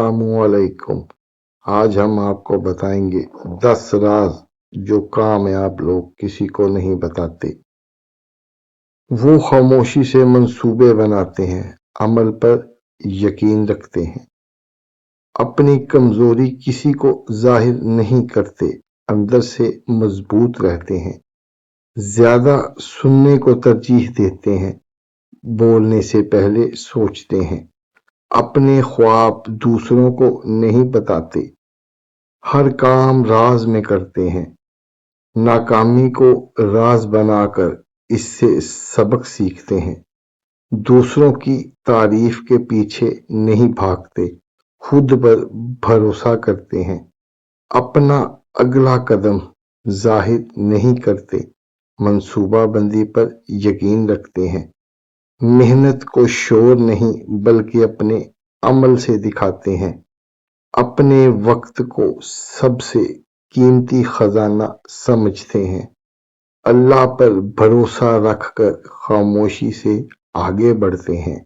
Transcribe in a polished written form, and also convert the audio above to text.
अस्सलामु अलैकुम। आज हम आपको बताएंगे 10 राज जो कामयाब लोग किसी को नहीं बताते। वो खामोशी से मंसूबे बनाते हैं, अमल पर यकीन रखते हैं, अपनी कमजोरी किसी को जाहिर नहीं करते, अंदर से मजबूत रहते हैं, ज्यादा सुनने को तरजीह देते हैं, बोलने से पहले सोचते हैं, अपने ख्वाब दूसरों को नहीं बताते, हर काम राज में करते हैं, नाकामी को राज बनाकर इससे सबक सीखते हैं, दूसरों की तारीफ के पीछे नहीं भागते, खुद पर भरोसा करते हैं, अपना अगला कदम जाहिर नहीं करते, मंसूबाबंदी पर यकीन रखते हैं, मेहनत को शोर नहीं बल्कि अपने अमल से दिखाते हैं, अपने वक्त को सबसे कीमती खजाना समझते हैं, अल्लाह पर भरोसा रखकर खामोशी से आगे बढ़ते हैं।